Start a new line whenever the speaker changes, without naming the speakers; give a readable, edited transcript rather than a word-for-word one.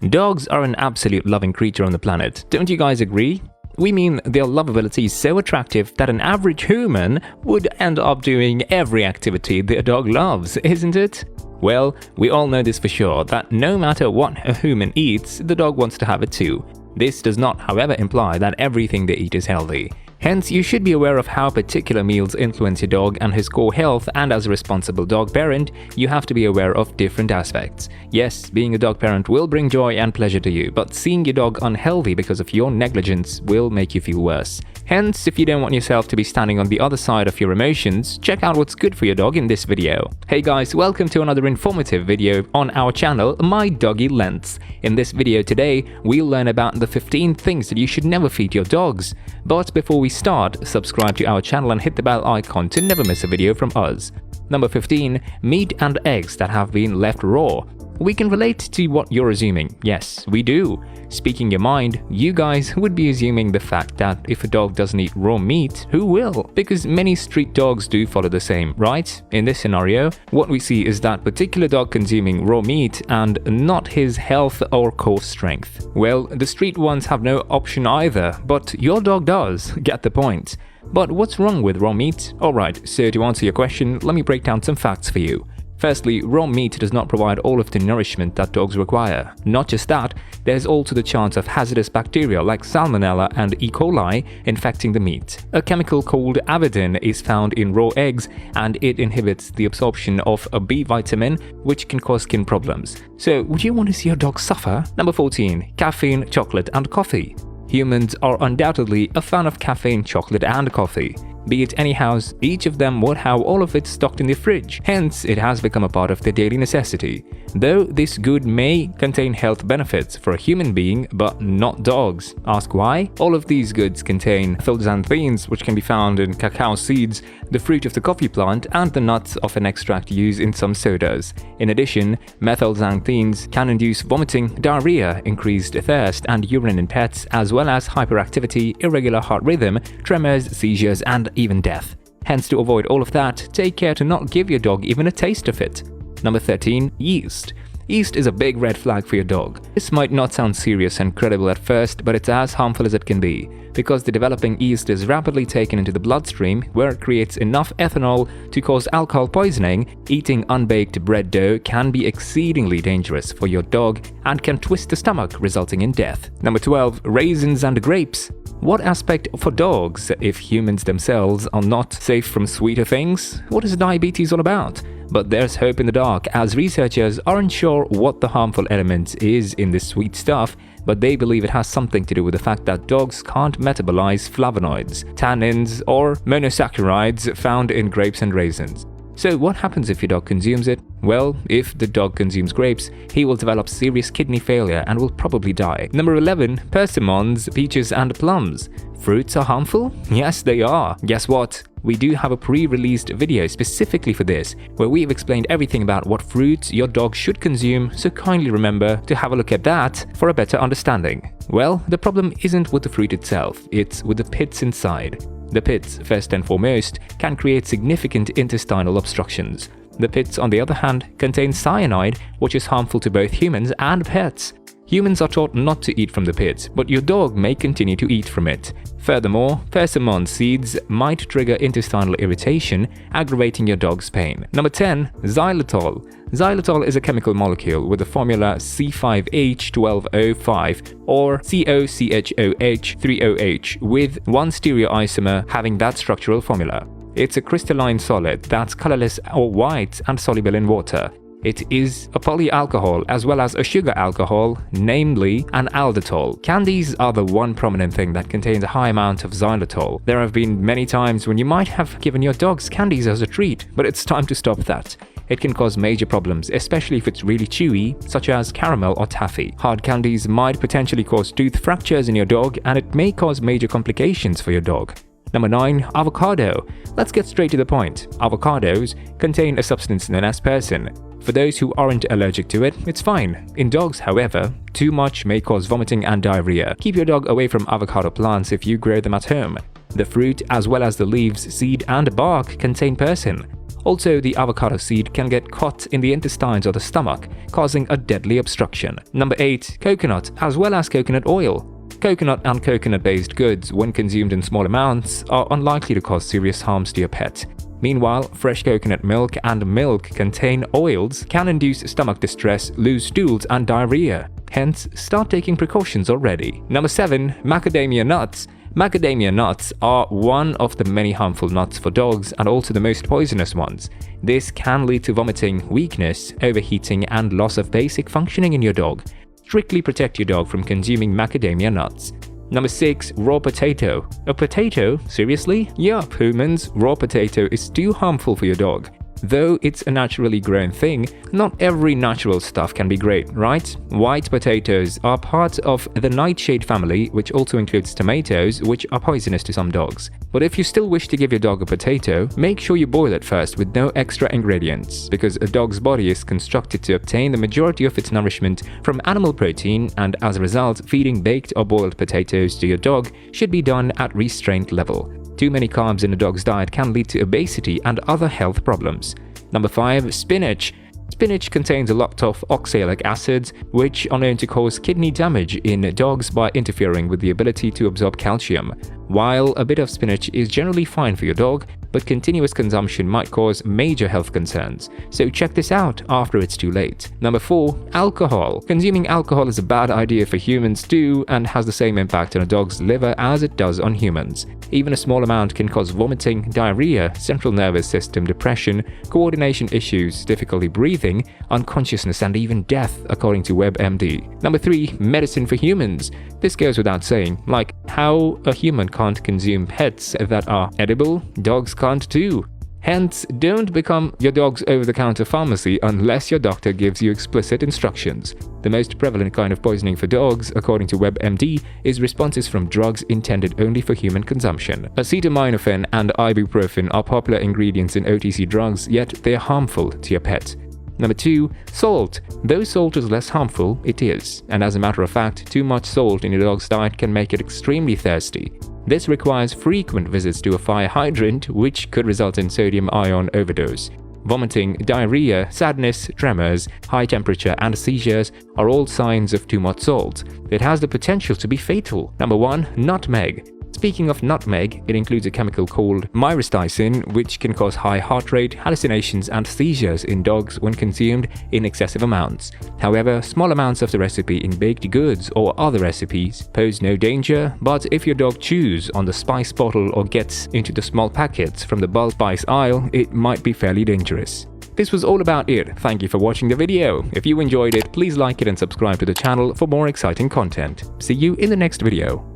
Dogs are an absolute loving creature on the planet, don't you guys agree? We mean their lovability is so attractive that an average human would end up doing every activity their dog loves, isn't it? Well, we all know this for sure, that no matter what a human eats, the dog wants to have it too. This does not, however, imply that everything they eat is healthy. Hence, you should be aware of how particular meals influence your dog and his core health, and as a responsible dog parent, you have to be aware of different aspects. Yes, being a dog parent will bring joy and pleasure to you, but seeing your dog unhealthy because of your negligence will make you feel worse. Hence, if you don't want yourself to be standing on the other side of your emotions, check out what's good for your dog in this video. Hey guys, welcome to another informative video on our channel, My Doggy Lengths. In this video today, we'll learn about the 15 things that you should never feed your dogs. But before we start, subscribe to our channel and hit the bell icon to never miss a video from us. Number 15. Meat and eggs that have been left raw. We can relate to what you're assuming. Yes, we do. Speaking your mind, you guys would be assuming the fact that if a dog doesn't eat raw meat, who will? Because many street dogs do follow the same, right? In this scenario, what we see is that particular dog consuming raw meat and not his health or core strength. Well, the street ones have no option either, but your dog does. Get the point. But what's wrong with raw meat? Alright, so to answer your question, let me break down some facts for you. Firstly, raw meat does not provide all of the nourishment that dogs require. Not just that, there's also the chance of hazardous bacteria like Salmonella and E. coli infecting the meat. A chemical called AVOCADO is found in raw eggs, and it inhibits the absorption of a B vitamin, which can cause skin problems. So, would you want to see your dog suffer? Number 14. Caffeine, chocolate and coffee. Humans are undoubtedly a fan of caffeine, chocolate and coffee. Be it any house, each of them would have all of it stocked in the fridge, hence it has become a part of their daily necessity. Though this good may contain health benefits for a human being, but not dogs. Ask why? All of these goods contain methylxanthines, which can be found in cacao seeds, the fruit of the coffee plant, and the nuts of an extract used in some sodas. In addition, methylxanthines can induce vomiting, diarrhea, increased thirst and urine in pets, as well as hyperactivity, irregular heart rhythm, tremors, seizures, and even death. Hence, to avoid all of that, take care to not give your dog even a taste of it. Number 13. Yeast. Yeast is a big red flag for your dog. This might not sound serious and credible at first, but it's as harmful as it can be, because the developing yeast is rapidly taken into the bloodstream, where it creates enough ethanol to cause alcohol poisoning. Eating unbaked bread dough can be exceedingly dangerous for your dog and can twist the stomach, resulting in death. Number 12. Raisins and grapes. What aspect for dogs if humans themselves are not safe from sweeter things? What is diabetes all about? But there's hope in the dark, as researchers aren't sure what the harmful element is in this sweet stuff, but they believe it has something to do with the fact that dogs can't metabolize flavonoids, tannins, or monosaccharides found in grapes and raisins. So what happens if your dog consumes it? Well, if the dog consumes grapes, he will develop serious kidney failure and will probably die. Number 11. Persimmons, peaches and plums. Fruits are harmful? Yes, they are. Guess what? We do have a pre-released video specifically for this, where we've explained everything about what fruits your dog should consume, so kindly remember to have a look at that for a better understanding. Well, the problem isn't with the fruit itself, it's with the pits inside. The pits, first and foremost, can create significant intestinal obstructions. The pits, on the other hand, contain cyanide, which is harmful to both humans and pets. Humans are taught not to eat from the pit, but your dog may continue to eat from it. Furthermore, persimmon seeds might trigger intestinal irritation, aggravating your dog's pain. Number 10. Xylitol. Xylitol is a chemical molecule with the formula C5H12O5 or COCHOH3OH with one stereoisomer having that structural formula. It's a crystalline solid that's colorless or white and soluble in water. It is a polyalcohol as well as a sugar alcohol, namely an alditol. Candies are the one prominent thing that contains a high amount of xylitol. There have been many times when you might have given your dogs candies as a treat, but it's time to stop that. It can cause major problems, especially if it's really chewy, such as caramel or taffy. Hard candies might potentially cause tooth fractures in your dog, and it may cause major complications for your dog. Number 9. Avocado. Let's get straight to the point. Avocados contain a substance known as persin. For those who aren't allergic to it, it's fine. In dogs, however, too much may cause vomiting and diarrhea. Keep your dog away from avocado plants if you grow them at home. The fruit, as well as the leaves, seed, and bark contain persin. Also, the avocado seed can get caught in the intestines or the stomach, causing a deadly obstruction. Number 8. Coconut, as well as coconut oil. Coconut and coconut-based goods, when consumed in small amounts, are unlikely to cause serious harms to your pet. Meanwhile, fresh coconut milk and milk contain oils can induce stomach distress, loose stools, and diarrhea. Hence, start taking precautions already. Number 7. Macadamia nuts. Macadamia nuts are one of the many harmful nuts for dogs and also the most poisonous ones. This can lead to vomiting, weakness, overheating, and loss of basic functioning in your dog. Strictly protect your dog from consuming macadamia nuts. Number 6. Raw potato. A potato? Seriously? Yup, humans, raw potato is too harmful for your dog. Though it's a naturally grown thing, not every natural stuff can be great, right? White potatoes are part of the nightshade family, which also includes tomatoes, which are poisonous to some dogs. But if you still wish to give your dog a potato, make sure you boil it first with no extra ingredients, because a dog's body is constructed to obtain the majority of its nourishment from animal protein, and as a result, feeding baked or boiled potatoes to your dog should be done at restraint level. Too many carbs in a dog's diet can lead to obesity and other health problems. Number 5. Spinach. Spinach contains a lot of oxalic acids, which are known to cause kidney damage in dogs by interfering with the ability to absorb calcium. While a bit of spinach is generally fine for your dog, but continuous consumption might cause major health concerns. So check this out after it's too late. Number 4. Alcohol. Consuming alcohol is a bad idea for humans too and has the same impact on a dog's liver as it does on humans. Even a small amount can cause vomiting, diarrhea, central nervous system depression, coordination issues, difficulty breathing, unconsciousness, and even death, according to WebMD. Number 3. Medicine for humans. This goes without saying, like how a human can't consume pets that are edible, dogs can't too. Hence, don't become your dog's over-the-counter pharmacy unless your doctor gives you explicit instructions. The most prevalent kind of poisoning for dogs, according to WebMD, is responses from drugs intended only for human consumption. Acetaminophen and ibuprofen are popular ingredients in OTC drugs, yet they are harmful to your pet. Number 2. Salt. Though salt is less harmful, it is. And as a matter of fact, too much salt in your dog's diet can make it extremely thirsty. This requires frequent visits to a fire hydrant, which could result in sodium-ion overdose. Vomiting, diarrhea, sadness, tremors, high temperature, and seizures are all signs of too much salt. It has the potential to be fatal. Number 1. Nutmeg. Speaking of nutmeg, it includes a chemical called myristicin, which can cause high heart rate, hallucinations, and seizures in dogs when consumed in excessive amounts. However, small amounts of the recipe in baked goods or other recipes pose no danger, but if your dog chews on the spice bottle or gets into the small packets from the bulk spice aisle, it might be fairly dangerous. This was all about it. Thank you for watching the video. If you enjoyed it, please like it and subscribe to the channel for more exciting content. See you in the next video.